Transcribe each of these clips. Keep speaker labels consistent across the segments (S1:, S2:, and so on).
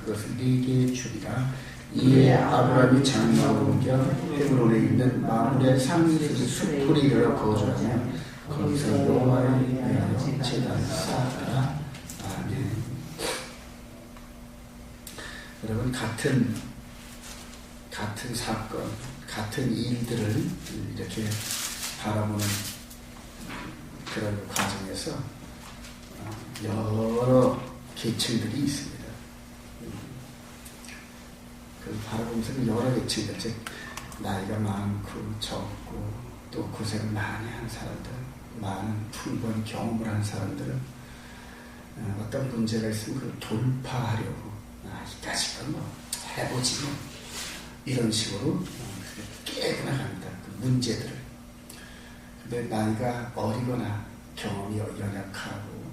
S1: 그것을 네게 주리라. 이에 아브라함이 장막으로 옮겨 헤브론에 있는 마므레 숲으로 이르러 거주하며 거기서 여호와를 위하여 제단을 쌓았더라. 아멘. 여러분, 같은 사건, 같은 일들을 이렇게 바라보는 그런 과정에서 여러 계층들이 있습니다. 그 바라보면서 여러 계층들, 즉 나이가 많고 적고 또 고생을 많이 한 사람들, 많은 풍부한 경험을 한 사람들은 어떤 문제가 있으면 그걸 돌파하려고 이까지는 뭐 해보지 뭐 이런 식으로 깨어나갑니다. 그 문제들을. 근데 나이가 어리거나 경험이 연약하고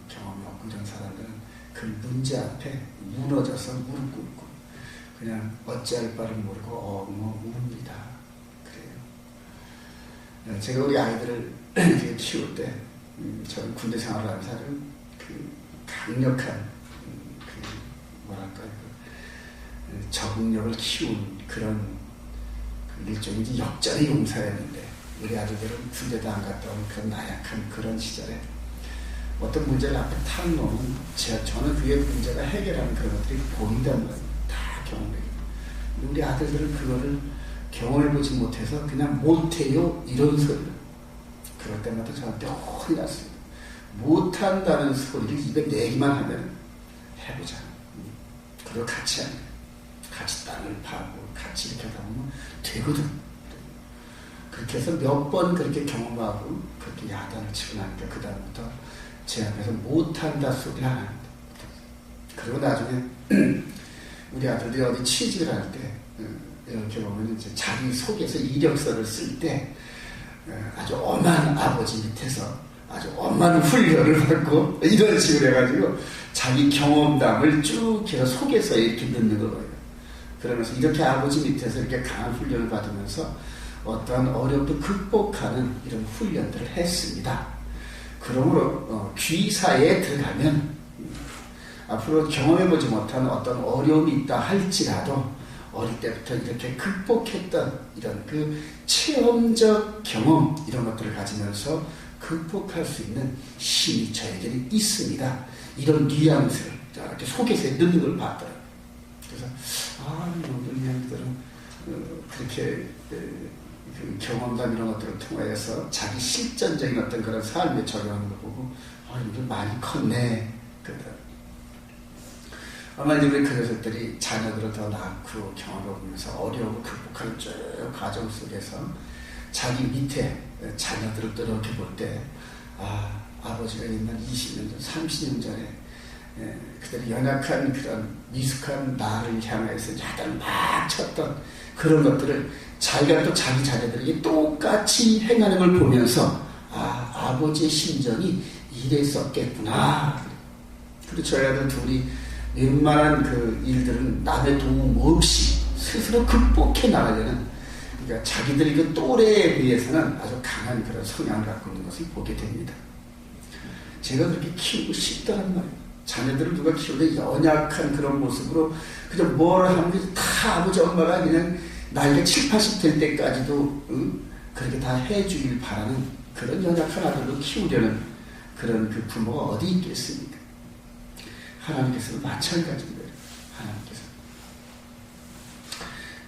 S1: 경험이 없고 이런 사람들은 그 문제 앞에 무너져서 무릎 꿇고 그냥 어찌할 바를 모르고 엉엉 웁니다. 그래요. 제가 우리 아이들을 키울 때 저는 군대 생활을 하면서 그 강력한 적응력을 키운 그런 일종의 역전의 용사였는데, 우리 아들들은 군대도 안 갔다 온 그런 나약한 그런 시절에 어떤 문제를 앞에 탁 놓으면 저는 그게 문제가 해결하는 그런 것들이 보인단 말이에요. 다 경험해요. 우리 아들들은 그거를 경험해보지 못해서 그냥 못해요 이런 소리를 그럴 때마다 저한테 혼이 났습니다. 못한다는 소리를 입에 내기만 하면 해보자. 그리고 같이 하는 거예요. 같이 땅을 파고 같이 이렇게 하다 보면 되거든. 그렇게 해서 몇 번 그렇게 경험하고 그렇게 야단을 치고 나니까 그 다음부터 제 앞에서 못한다 소리를 안 합니다. 그리고 나중에 우리 아들들이 어디 취직을 할 때 이렇게 보면 이제 자기 속에서 이력서를 쓸 때 아주 엄한 아버지 밑에서 아주 엄한 훈련을 받고 이런 식으로 해가지고 자기 경험담을 쭉 해서 속에서 이렇게 넣는 거예요. 그러면서 이렇게 아버지 밑에서 이렇게 강한 훈련을 받으면서 어떠한 어려움도 극복하는 이런 훈련들을 했습니다. 그러므로 귀사에 들어가면 앞으로 경험해보지 못한 어떤 어려움이 있다 할지라도 어릴 때부터 이렇게 극복했던 이런 그 체험적 경험 이런 것들을 가지면서 극복할 수 있는 힘이 저에게는 있습니다. 이런 뉘앙스를 이렇게 속에서 넣는 걸 봤더라고요. 그래서 우리 형들은 그렇게 그 경험담 이런 것들을 통해서 자기 실전적인 어떤 그런 삶에 적용하는 걸 보고 이게 많이 컸네. 그러더라고요. 아마 이제 우리 그 녀석들이 자녀들을 더 낳고 경험해보면서 어려움을 극복하는 쭉 과정 속에서 자기 밑에 자녀들을 또 이렇게 볼 때 아버지가 옛날 20년 전, 30년 전에 그들이 연약한 그런 미숙한 나를 향해서 야단을 막 쳤던 그런 것들을 자기가 또 자기 자녀들에게 똑같이 행하는 걸 보면서 아버지의 심정이 이랬었겠구나. 그리고 저희 아들 둘이 웬만한 그 일들은 남의 도움 없이 스스로 극복해 나가려는, 그러니까 자기들이 그 또래에 비해서는 아주 강한 그런 성향을 갖고 있는 것을 보게 됩니다. 제가 그렇게 키우고 싶다는 말이에요. 자녀들을 누가 키우는데 연약한 그런 모습으로 그냥 뭐라 하면 다 아버지 엄마가 그냥 나이가 7, 80 될 때까지도 그렇게 다 해주길 바라는 그런 연약한 아들로 키우려는 그런 그 부모가 어디 있겠습니까? 하나님께서도 마찬가지입니다. 하나님께서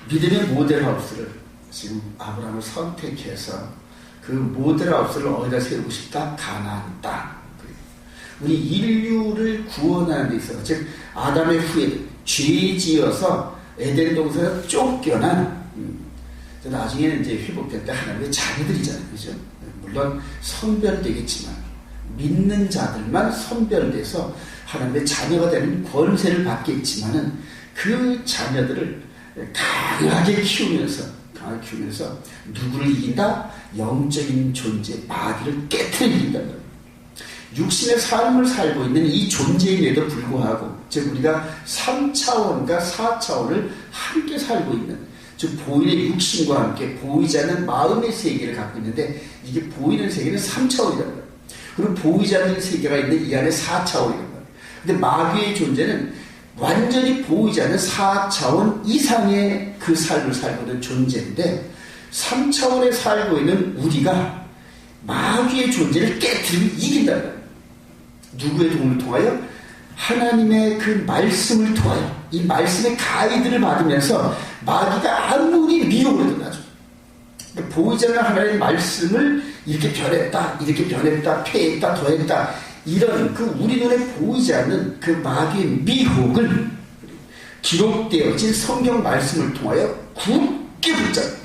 S1: 믿음의 모델하우스를 지금 아브라함을 선택해서 그 모델하우스를 어디다 세우고 싶다? 가나안 땅. 우리 인류를 구원하는 데 있어서, 즉 아담의 후예 죄 지어서 에덴 동산에서 쫓겨난 나중에는 이제 회복될 때 하나님의 자녀들이잖아요. 그죠? 물론 선별되겠지만 믿는 자들만 선별돼서 하나님의 자녀가 되는 권세를 받겠지만은 그 자녀들을 강하게 키우면서 누구를 이긴다? 영적인 존재 마귀를 깨트린다. 육신의 삶을 살고 있는 이 존재임에도 불구하고, 즉 우리가 3차원과 4차원을 함께 살고 있는, 즉 보이는 육신과 함께 보이지 않는 마음의 세계를 갖고 있는데, 이게 보이는 세계는 3차원이란 말이에요. 그리고 보이지 않는 세계가 있는 이 안에 4차원이란 말이에요. 근데 마귀의 존재는 완전히 보이지 않는 4차원 이상의 그 삶을 살고 있는 존재인데 3차원에 살고 있는 우리가 마귀의 존재를 깨뜨리고 이긴다는 거예요. 누구의 도움을 통하여? 하나님의 그 말씀을 통하여 이 말씀의 가이드를 받으면서 마귀가 아무리 미혹을 해도 나죠. 보이지 않는 하나님의 말씀을 이렇게 변했다, 이렇게 변했다, 폐했다, 더했다, 이런 그 우리 눈에 보이지 않는 그 마귀의 미혹을 기록되어진 성경 말씀을 통하여 굳게 붙잡고,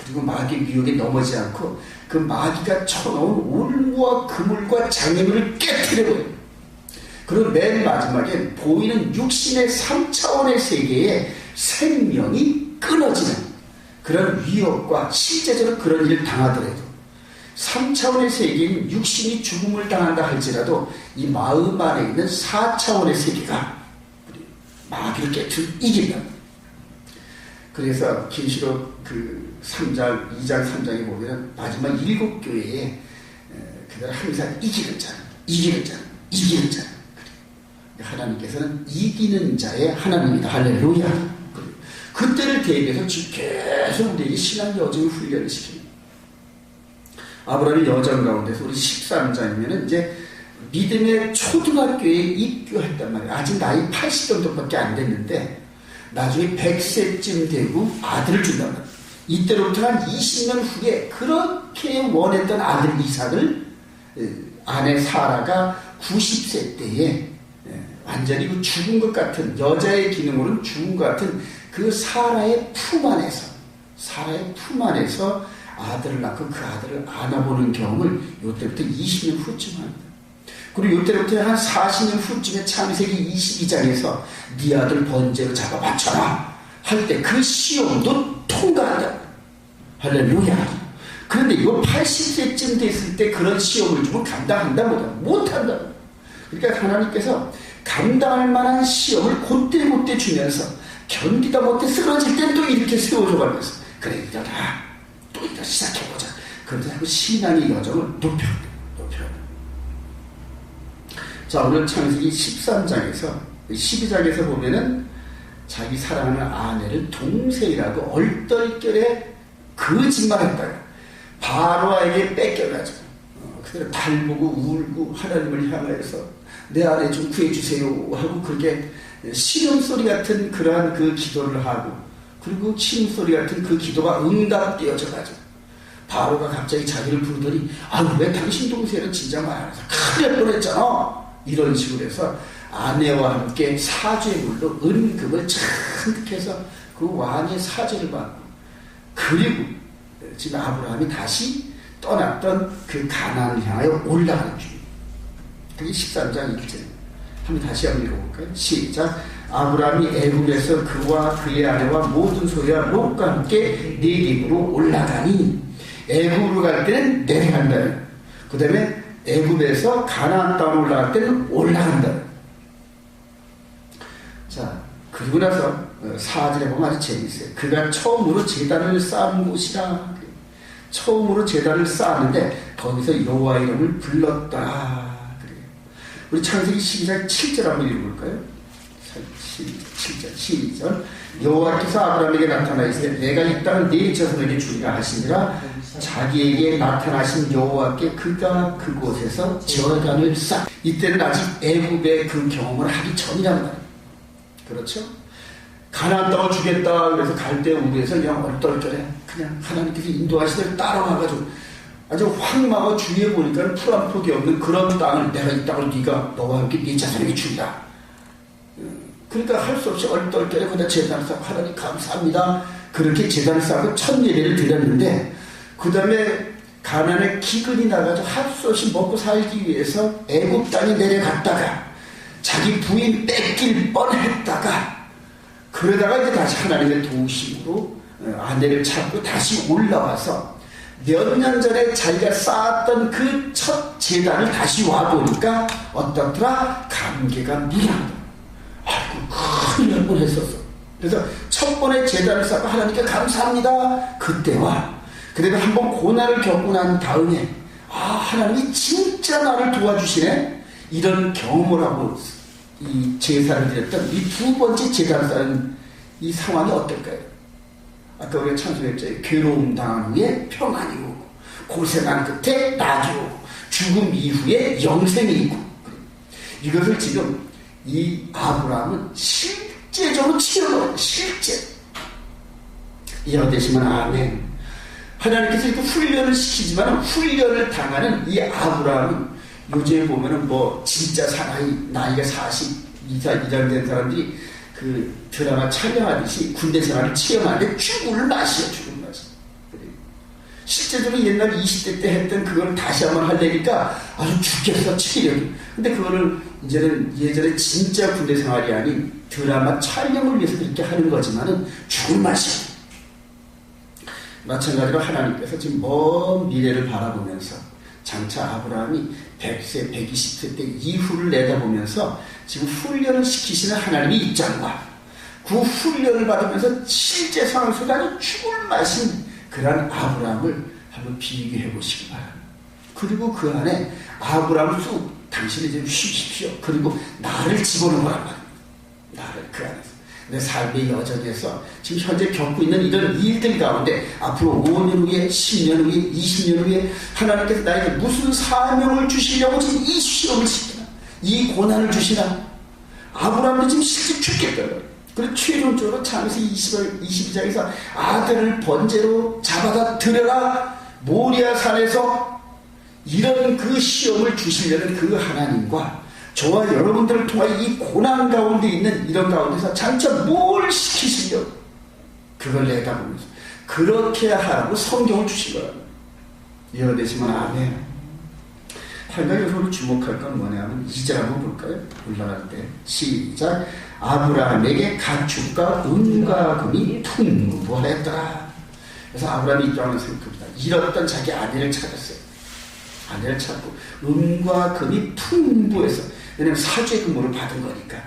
S1: 그리고 마귀의 미혹에 넘어지 않고 그 마귀가 쳐놓은 올무와 그물과 장애물을 깨뜨려버려요. 그리고 맨 마지막에 보이는 육신의 3차원의 세계에 생명이 끊어지는 그런 위협과 실제적으로 그런 일을 당하더라도 3차원의 세계인 육신이 죽음을 당한다 할지라도 이 마음 안에 있는 4차원의 세계가 마귀를 깨뜨려 이긴다. 그래서 계시록 그 3장, 2장, 3장에 보면 마지막 7교회에 그들 항상 이기는 자, 이기는 자, 이기는 자. 하나님께서는 이기는 자의 하나님이다. 할렐루야. 그때를 대비해서 계속 우리에게 신앙 여정의 훈련을 시킵니다. 아브라함의 여정 가운데서 우리 13장이면 이제 믿음의 초등학교에 입교했단 말이에요. 아직 나이 80 정도밖에 안 됐는데 나중에 100세쯤 되고 아들을 준단 말이에요. 이때로부터 한 20년 후에 그렇게 원했던 아들 이삭을 아내 사라가 90세 때에 완전히 그 죽은 것 같은, 여자의 기능으로는 죽은 것 같은 그 사라의 품 안에서 아들을 낳고 그 아들을 안아보는 경험을 이때부터 20년 후쯤 합니다. 그리고 이때부터 한 40년 후쯤에 창세기 22장에서 네 아들 번제로 잡아 바쳐라 할 때 그 시험도 통과한다. 할렐루야. 그런데 이거 80세쯤 됐을 때 그런 시험을 주면 감당한다 못한다. 그러니까 하나님께서 감당할 만한 시험을 곧대 주면서 견디다 못해 쓰러질 땐 또 이렇게 세워줘가면서 그래 이러다 또 이러 시작해보자. 그런데 자꾸 신앙의 여정을 높여. 자, 오늘 창세기 13장에서 12장에서 보면은 자기 사랑하는 아내를 동생이라고 얼떨결에 거짓말했다가 바로에게 뺏겨가지고 그대로 달보고 울고 하나님을 향하여서 내 아내 좀 구해주세요 하고 그렇게 신음소리 같은 그러한 그 기도를 하고, 그리고 신음소리 같은 그 기도가 응답되어져가지고 바로가 갑자기 자기를 부르더니 왜 당신 동생은 진짜 말해서 큰일 날 뻔했잖아, 이런 식으로 해서 아내와 함께 사죄의 물로 은금을 잔뜩 해서 그 왕의 사죄를 받고, 그리고 지금 아브라함이 다시 떠났던 그 가나안을 향하여 올라가는 중입니다. 그게 13장 1절. 한번 다시 한번 읽어볼까요? 시작. 아브라함이 애굽에서 그와 그의 아내와 모든 소유와 롯과 함께 네겝으로 올라가니, 애굽으로 갈 때는 내려간다. 그 다음에 애굽에서 가나안 땅으로 올라갈 때는 올라간다. 자, 그리고 나서 4절에 보면 아주 재미있어요. 그가 처음으로 제단을 쌓은 곳이라. 처음으로 제단을 쌓았는데 거기서 여호와 이름을 불렀다. 우리 창세기 12장 7절 한번 읽어볼까요? 7절 시작. 여호와께서 아브라함에게 나타나 이르시되 내가 이 땅을 네 자손에게 주리라 하시니라. 자기에게 나타나신 여호와께 그가 그곳에서 제단을 쌓. 이때는 아직 애굽의 그 경험을 하기 전이란 말이에요. 그렇죠? 가나안 땅을 주겠다 그래서 갈대 우리에서 그냥 얼떨결에 그냥 하나님께서 인도하시되 따라와가지고 아주 황망하고 주위에 보니까 풀 한 폭이 없는 그런 땅을, 내가 이 땅을 네가 너와 함께 네 자손에게 준다. 그러니까 할 수 없이 얼떨결에 그냥 제단을 쌓고 하나님 감사합니다. 그렇게 제단을 쌓고 첫 예배를 드렸는데, 그 다음에 가나안에 기근이 나가지고 할 수 없이 먹고 살기 위해서 애굽 땅에 내려갔다가 자기 부인 뺏길 뻔했다가, 그러다가 이제 다시 하나님의 도우심으로 아내를 찾고 다시 올라와서 몇 년 전에 자기가 쌓았던 그 첫 제단을 다시 와보니까 어떻더라? 감개가 무량하다. 아이고 큰일 날 뻔했었어. 그래서 첫 번에 제단을 쌓고 하나님께 감사합니다. 그때와 그 다음에 한번 고난을 겪고 난 다음에 하나님이 진짜 나를 도와주시네, 이런 경험을 하고 이 제사를 드렸던 이 두 번째 제사를 쌓는 이 상황이 어떨까요? 아까 우리가 찬송했죠. 괴로움 당한 후에 평안이 오고, 고생한 끝에 낙이 오고, 죽음 이후에 영생이 있고. 이것을 지금 이 아브라함은 실제적으로 치러버려요. 실제. 이해가 되시면 아멘. 하나님께서 이렇게 훈련을 시키지만 훈련을 당하는 이 아브라함은 요즘에 보면은 뭐 진짜 사나이 나이가 40 이상 된 사람들이 그 드라마 촬영하듯이 군대 생활을 체험하는데 죽을 맛이야. 실제적으로 옛날 20대 때 했던 그걸 다시 한번 하려니까 아주 죽겠어 체력이. 근데 그거를 이제는 예전에 진짜 군대 생활이 아닌 드라마 촬영을 위해서 그렇게 하는 거지만은 죽을 맛이야. 마찬가지로 하나님께서 지금 먼 미래를 바라보면서 장차 아브라함이 100세, 120세 때 이후를 내다보면서 지금 훈련을 시키시는 하나님의 입장과 그 훈련을 받으면서 실제 상황 속에 아주 죽을 맛인 그러한 아브라함을 한번 비교해 보시기 바랍니다. 그리고 그 안에 아브라함을 쑥 당신이 좀 쉬십시오. 그리고 나를 집어넣으란 말입니다. 나를 그 안에서. 내 삶의 여정에서 지금 현재 겪고 있는 이런 일들 가운데 앞으로 5년 후에 10년 후에 20년 후에 하나님께서 나에게 무슨 사명을 주시려고 지금 이 시험을 시키나 이 고난을 주시나. 아브라함도 지금 실제 죽겠다고요. 그리고 최종적으로 창세기 22장에서 아들을 번제로 잡아다 드려라 모리아 산에서 이런 그 시험을 주시려는 그 하나님과 저와 여러분들을 통하여 이 고난 가운데 있는 이런 가운데서 장차 뭘 시키시려고 그걸 내다보면서 그렇게 하라고 성경을 주신 거랍니다. 이해가 되시면 아멘. 한 가지 여기서 주목할 건 뭐냐면 2절 한번 볼까요? 올라갈 때 시작. 아브라함에게 가축과 은과 금이 풍부했더라. 그래서 아브라함이 입장을 생각합니다. 잃었던 자기 아내를 찾았어요. 아내를 찾고 은과 금이 풍부해서, 왜냐하면 사주의 근무를 받은 거니까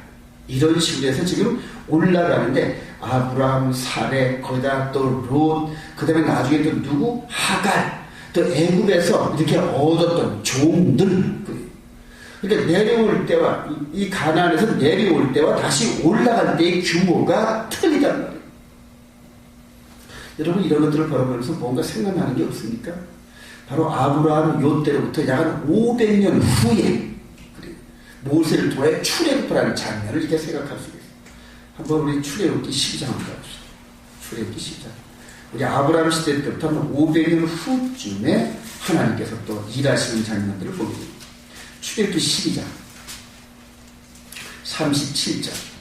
S1: 이런 식으로 해서 지금 올라가는데 아브라함, 사레, 거기다 또 롯, 그 다음에 나중에 또 누구? 하갈, 또 애굽에서 이렇게 얻었던 종들. 그러니까 내려올 때와 이 가나안에서 내려올 때와 다시 올라갈 때의 규모가 틀리단 말이에요. 여러분 이런 것들을 바라보면서 뭔가 생각나는 게 없습니까? 바로 아브라함 요때로부터 약 한 500년 후에 모세를 통해 출애굽하는 장면을 이렇게 생각할 수 있어요. 한번 우리 출애굽기 12장 한번 가봅시다. 출애굽기 12장. 우리 아브라함 시대 때부터 한 500년 후쯤에 하나님께서 또 일하시는 장면들을 보게 됩니다. 출애굽기 12장 37절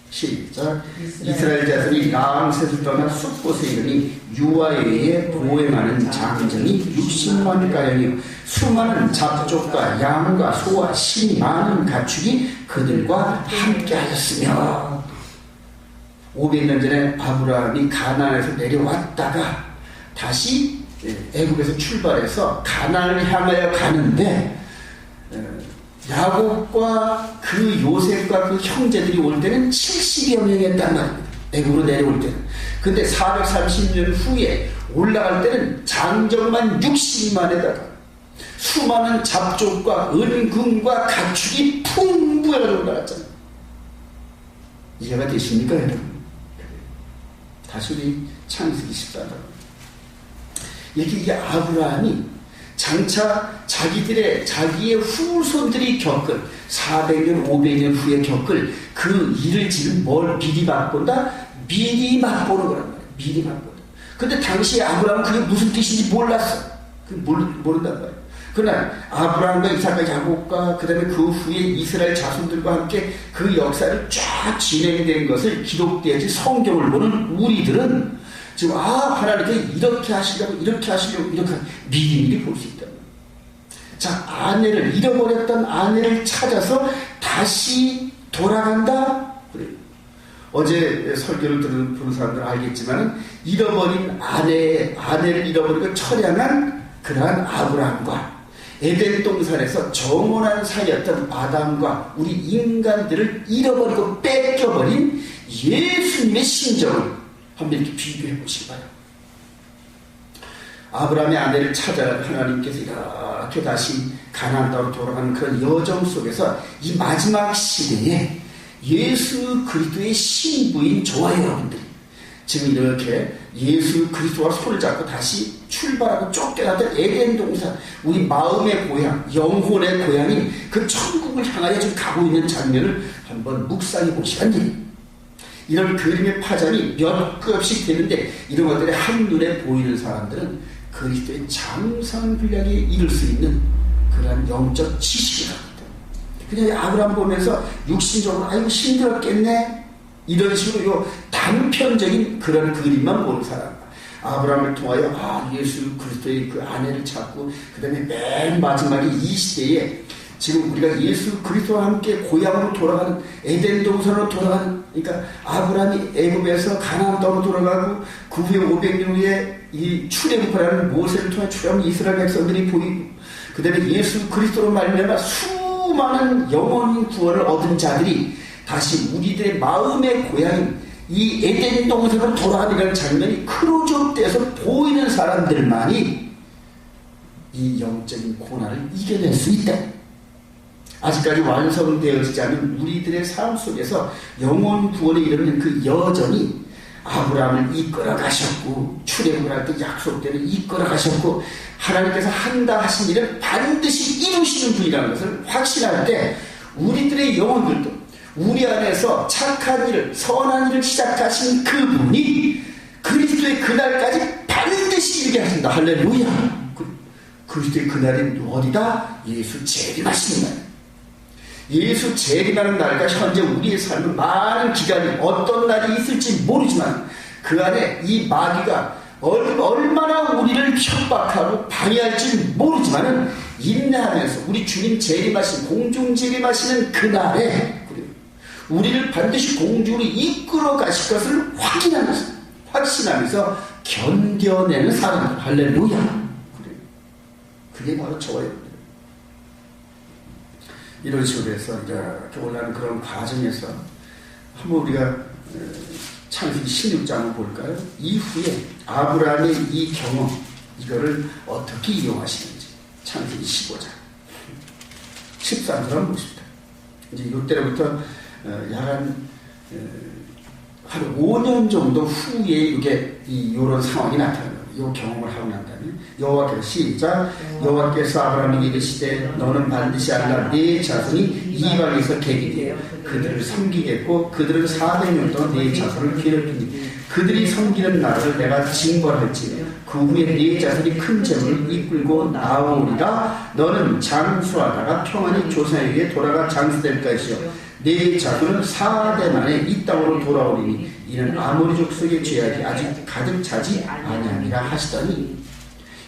S1: 시작. 이스라엘 자손이 라암셋을 떠나 숲곳에 이르니 유아에 의해 보행하는 장정이 60만 가량이요 수많은 잡족과 양과 소와 신이 많은 가축이 그들과 함께하였으며. 500년 전에 아브라함이 가나안에서 내려왔다가 다시 애굽에서 출발해서 가나안을 향하여 가는데 야곱과 그 요셉과 그 형제들이 올 때는 70여 명이었단 말입니다. 애굽으로 내려올 때는. 근데 430년 후에 올라갈 때는 장정만 60만에다가 수많은 잡족과 은금과 가축이 풍부해가지고 올라갔잖아요. 이해가 되십니까 여러분? 다시 우리 창세기 14장. 이렇게 이 아브라함이 장차 자기의 후손들이 겪을 400년, 500년 후에 겪을 그 일을 지금 뭘 미리 맛본다? 미리 맛보는 거란 말이에요. 미리 맛본다. 근데 당시에 아브라함은 그게 무슨 뜻인지 몰랐어. 모른단 말이에요. 그러나 아브라함과 이삭과 야곱과 그 다음에 그 후에 이스라엘 자손들과 함께 그 역사를 쫙 진행된 것을 기록되어진 성경을 보는 우리들은 지금 하나님께 이렇게 하시려고 이렇게 미리미리 볼 수 있다. 자, 아내를 잃어버렸던 아내를 찾아서 다시 돌아간다. 그래요. 어제 설교를 들은 사람들은 알겠지만 잃어버린 아내를 잃어버리고 처량한 그러한 아브라함과 에덴 동산에서 정원한 사이였던 아담과 우리 인간들을 잃어버리고 뺏겨버린 예수님의 심정을 한번 이렇게 비교해 보시기 바랍니다. 아브라함의 아내를 찾아 하나님께서 이렇게 다시 가나안 땅으로 돌아가는 그런 여정 속에서 이 마지막 시대에 예수 그리스도의 신부인 저와 여러분들이 지금 이렇게 예수 그리스도와 손을 잡고 다시 출발하고 쫓겨나던 에덴 동산, 우리 마음의 고향, 영혼의 고향인 그 천국을 향하여 지금 가고 있는 장면을 한번 묵상해 보시란 일입니다. 이런 그림의 파장이 몇 급씩 되는데 이런 것들이 한눈에 보이는 사람들은 그리스도의 장성 분량에 이를 수 있는 그러한 영적 지식이 갑니다. 그냥 아브라함 보면서 육신적으로 아이고 힘들었겠네 이런 식으로 요 단편적인 그런 그림만 보는 사람, 아브라함을 통하여 예수 그리스도의 그 아내를 찾고 그 다음에 맨 마지막에 이 시대에 지금 우리가 예수 그리스도와 함께 고향으로 돌아가는 에덴 동산으로 돌아가는, 그러니까 아브라함이 애굽에서 가나안 땅으로 돌아가고 그 후에 500년 후에 이 출애굽하라는 모세를 통해 출애굽 이스라엘 백성들이 보이고 그 다음에 예수 그리스도로 말미암아 수많은 영원한 구원을 얻은 자들이 다시 우리들의 마음의 고향인 이 에덴 동산으로 돌아가는 장면이 크로즈업돼서 보이는 사람들만이 이 영적인 고난을 이겨낼 수 있다. 아직까지 완성되어지지 않은 우리들의 삶 속에서 영원 구원에 이르는 그 여정이 아브라함을 이끌어 가셨고 출애굽을 할 때 약속대로 이끌어 가셨고 하나님께서 한다 하신 일을 반드시 이루시는 분이라는 것을 확신할 때 우리들의 영혼들도 우리 안에서 착한 일을, 선한 일을 시작하신 그분이 그리스도의 그날까지 반드시 이루게 하신다. 할렐루야. 그리스도의 그날이 어디다? 예수 재림하시는 날. 예수 재림하는 날과 현재 우리의 삶은 많은 기간이 어떤 날이 있을지 모르지만 그 안에 이 마귀가 얼마나 우리를 협박하고 방해할지 모르지만 인내하면서 우리 주님 재림하신 공중 재림하시는 그날에 우리를 반드시 공중으로 이끌어 가실 것을 확신하면서 견뎌내는 사람들. 할렐루야. 그게 바로 저와 여러분들. 이런 식으로 해서 이렇게 올라가는 그런 과정에서 한번 우리가 창세기 16장을 볼까요? 이후에 아브라함의 이 경험, 이거를 어떻게 이용하시는지 창세기 15장 13절 한번 보십니다. 이제 이때부터 약 한 5년 정도 후에 이게 이런 상황이 나타나요. 이 경험을 하고 난 다음에 여호와께서 시작. 여호와께서 아브라함에게 이르시되 너는 반드시 알라 네 자손이 이방에서 개기되어 그들을 섬기겠고 그들은 400년 동안 네 자손을 괴롭히니 그들이 섬기는 나라를 내가 징벌할지니 그 후에 네 자손이 큰 재물을 이끌고 나오리라. 너는 장수하다가 평안히 조상에게 돌아가 장수될 것이요 네 자손은 4대 만에 이 땅으로 돌아오리니 이는 아모리 족속의 죄악이 아직 가득 차지 아니함이라 하시더니,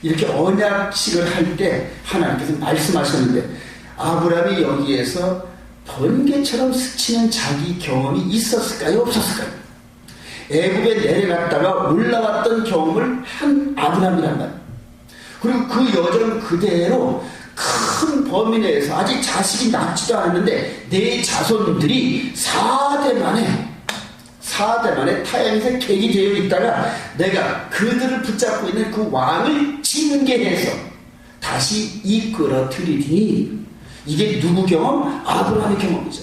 S1: 이렇게 언약식을 할 때 하나님께서 말씀하셨는데 아브라함이 여기에서 번개처럼 스치는 자기 경험이 있었을까요? 없었을까요? 애굽에 내려갔다가 올라왔던 경험을 한 아브라함이란 말이에요. 그리고 그 여정 그대로 큰 범위 내에서 아직 자식이 낳지도 않았는데 내 자손들이 4대 만에 타향에서 객이 되어 있다가 내가 그들을 붙잡고 있는 그 왕을 징계해서 다시 이끌어 들이니, 이게 누구 경험? 아브라함의 경험이죠.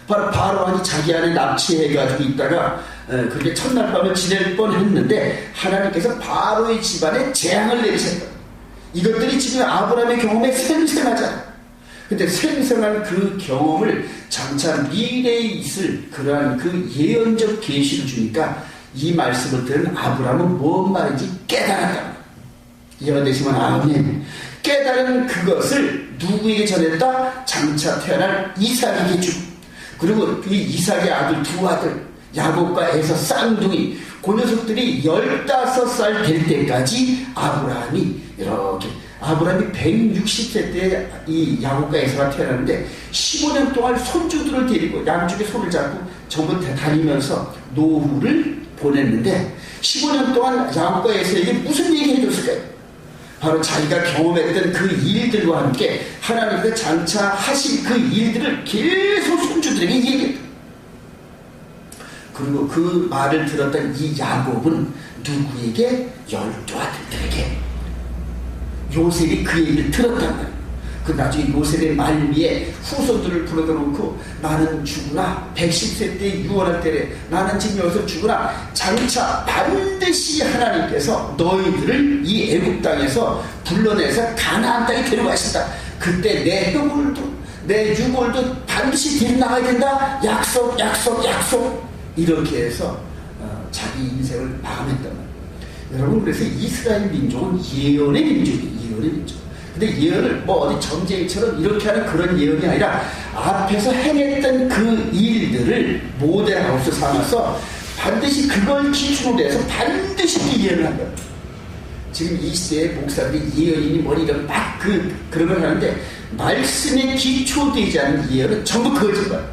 S1: 바로 바로왕이 자기 안에 납치해가지고 있다가 그렇게 첫날 밤을 지낼 뻔했는데 하나님께서 바로의 집안에 재앙을 내리셨다. 이것들이 지금 아브라함의 경험에 생생하잖아. 근데 생생한 그 경험을 장차 미래에 있을 그러한 그 예언적 계시를 주니까 이 말씀을 들은 아브라함은 뭔 말인지 깨달았다. 이해가 되시면 아멘. 깨달은 그것을 누구에게 전했다? 장차 태어날 이삭에게 주고, 그리고 이 이삭의 아들 두 아들 야곱과 에서 쌍둥이 그 녀석들이 15살 될 때까지 아브라함이 이렇게, 아브라함이 160세 때 이 야곱과 에서가 태어났는데 15년 동안 손주들을 데리고 양쪽에 손을 잡고 전부 다니면서 노후를 보냈는데 15년 동안 야곱과 에서에게 무슨 얘기 해줬을까요? 바로 자기가 경험했던 그 일들과 함께 하나님께서 장차 하신 그 일들을 계속 손주들에게 얘기했다. 그리고 그 말을 들었던 이 야곱은 누구에게? 12 아들들에게 요셉이 그 얘기를 들었단 말이에요. 그 나중에 요셉의 말미에 후손들을 불러다 놓고 나는 죽으나 110세 때 유언할 때에 나는 지금 여기서 죽으나 장차 반드시 하나님께서 너희들을 이 애굽 땅에서 불러내서 가나안 땅에 데려가신다. 그때 내 뼈골도 내 유골도 반드시 데리고 나가야 된다. 약속 약속 약속. 이렇게 해서 자기 인생을 마감했단 말이에요. 여러분, 그래서 이스라엘 민족은 예언의 민족이에요. 예언의 민족. 근데 예언을 뭐 어디 전쟁처럼 이렇게 하는 그런 예언이 아니라 앞에서 행했던 그 일들을 모델하우스 삼아서 반드시 그걸 기준으로 해서 반드시 예언을 한다. 지금 이 시대의 목사들이 예언이니 뭐니 이런 막 그런 걸 하는데 말씀에 기초되지 않은 예언은 전부 거짓말.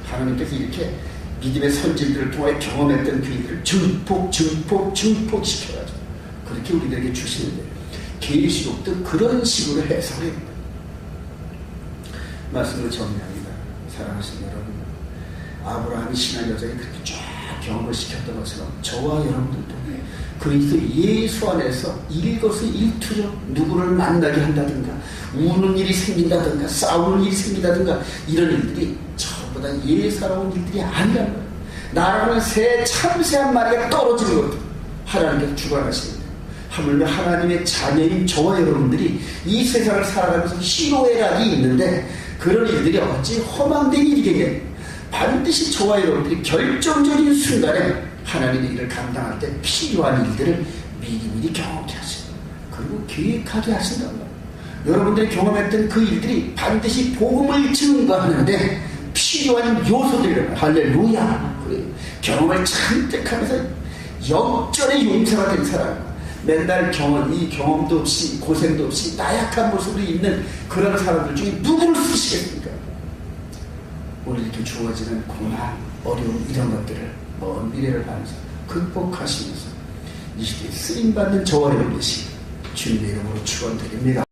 S1: 하나님께서 이렇게 믿음의 선진들을 통해 경험했던 그 일들을 증폭시켜가지고 그렇게 우리들에게 주시는데 계시록도 그런 식으로 해석합니다. 말씀을 정리합니다. 사랑하시는 여러분, 아브라함이 신앙 여정에 그렇게 쫙 경험을 시켰던 것처럼 저와 여러분들도 그리스도 예수 안에서 일거수일투족 누구를 만나게 한다든가 우는 일이 생긴다든가 싸우는 일이 생긴다든가 이런 일들이 전부 다 예사로운 일들이 아니란 거예요. 나라는 새 참새 한 마리가 떨어지는 것도 하나님께서 주관하시는 하물며 하나님의 자녀인 저와 여러분들이 이 세상을 살아가면서 희노애락이 있는데 그런 일들이 어찌 허망된 일이겠냐. 반드시 저와 여러분들이 결정적인 순간에 하나님의 일을 감당할 때 필요한 일들을 미리미리 경험케 하시고 그리고 계획하게 하신단 말이에요. 여러분들이 경험했던 그 일들이 반드시 복음을 증거하는데 필요한 요소들이란 말이에요. 할렐루야. 그래요. 경험을 잔뜩 하면서 역전의 용사가 된 사람, 맨날 이 경험도 없이 고생도 없이 나약한 모습으로 있는 그런 사람들 중에 누구를 쓰시겠습니까? 오늘 이렇게 주어지는 고난, 어려움 이런 것들을 먼 미래를 가면서 극복하시면서 이 시대에 쓰임받는 저와 여러분 되시길 주님의 이름으로 축원드립니다.